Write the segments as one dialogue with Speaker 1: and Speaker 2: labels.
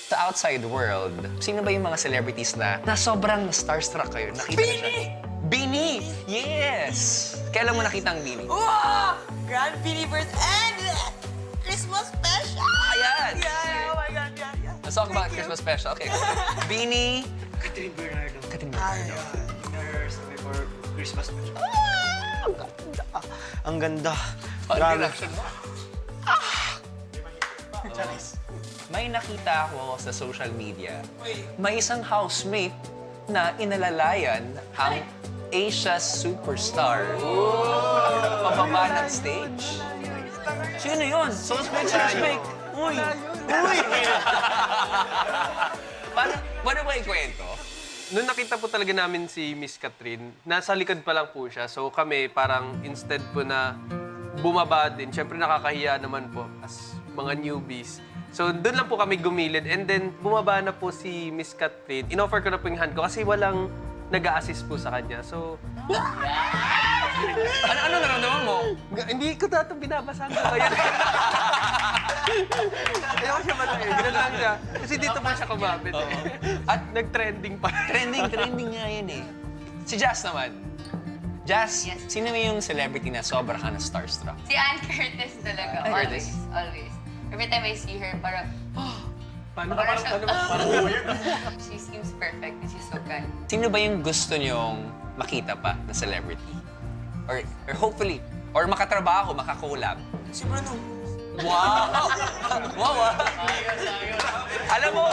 Speaker 1: Sa outside world, sino ba yung mga celebrities na sobrang starstruck kayo? Nakita
Speaker 2: Bini!
Speaker 1: Bini! Yes! Kailan mo nakita ang Bini?
Speaker 2: Wow! Grand Bini Birth and Christmas special!
Speaker 1: Ayan!
Speaker 2: Yeah, oh my God, yeah.
Speaker 1: Let's talk about Christmas special. Okay. Bini.
Speaker 3: Catherine Bernardo.
Speaker 1: Catherine
Speaker 2: Ah,
Speaker 1: Bernardo.
Speaker 3: Yeah, in-rehearsal for Christmas special.
Speaker 2: Ang ganda.
Speaker 1: Ang
Speaker 2: Grabe.
Speaker 1: reaction mo. May nakita ako sa social media. May isang housemate na inalalayan ang Asia superstar. Pababa ng stage. Sino yun? Suspect. Uy! Paano ba ikwento?
Speaker 4: Noong nakita po talaga namin si Miss Catherine, nasa likod pa lang po siya. So kami parang instead po na bumaba din, syempre nakakahiya naman po as mga newbies. So doon lang po kami gumilid and then bumaba na po si Miss Catherine. In-offer ko na po yung hand ko kasi walang nag-a-assist po sa kanya. So
Speaker 1: Ano naramdaman mo?
Speaker 4: hindi ko dato binabasahan ko ngayon. Ayoko siya matay. Ganun lang siya. Kasi dito po siya kumapit. At nag-trending pa.
Speaker 1: Trending nga yan eh. Si Jazz naman. Jazz,
Speaker 5: Yes.
Speaker 1: sino yung celebrity na sobra ka na starstruck?
Speaker 5: Si Ann Curtis talaga.
Speaker 1: Ann
Speaker 5: Always.
Speaker 1: Curtis.
Speaker 5: Always. Every time I see her, parang,
Speaker 4: Paano
Speaker 5: parang siya.
Speaker 4: paano
Speaker 5: She seems perfect and she's so kind.
Speaker 1: Sino ba yung gusto nyong makita pa na celebrity? Or hopefully, or makatrabaho, makakolab?
Speaker 2: Si Bruno.
Speaker 1: Wow! Wow, ah! Alam mo,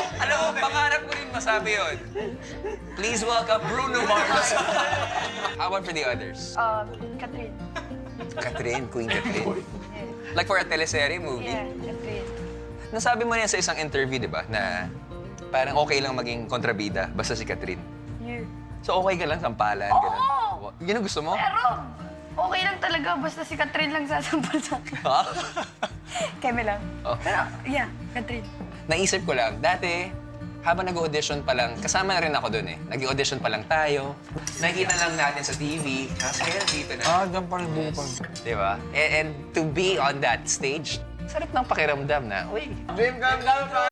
Speaker 1: pangarap ko rin masabi yun. Please welcome Bruno Mars. How about for the others?
Speaker 6: Catherine.
Speaker 1: Catherine, Queen Catherine. Like for a teleserye movie.
Speaker 6: Yeah, Catherine.
Speaker 1: Nasabi mo na yan sa isang interview, di ba, na parang okay lang maging kontrabida basta si Catherine.
Speaker 6: Yeah.
Speaker 1: So okay ka lang, sampalan, gano'n.
Speaker 6: Oo!
Speaker 1: Yun ang gusto mo?
Speaker 6: Pero, okay lang talaga. Basta si Catherine lang sasampal sa akin.
Speaker 1: Ha?
Speaker 6: Keme lang.
Speaker 1: Oh.
Speaker 6: Pero, yeah, Catherine.
Speaker 1: Naisip ko lang, dati, habang nag-audition pa lang, kasama na rin ako doon eh. Nag-audition pa lang tayo. Nakikita lang natin sa TV. Kasi dito na.
Speaker 2: Diyan pa rin buo pa.
Speaker 1: Di ba? And to be on that stage, sarap ng pakiramdam na, uy,
Speaker 2: Dream come true.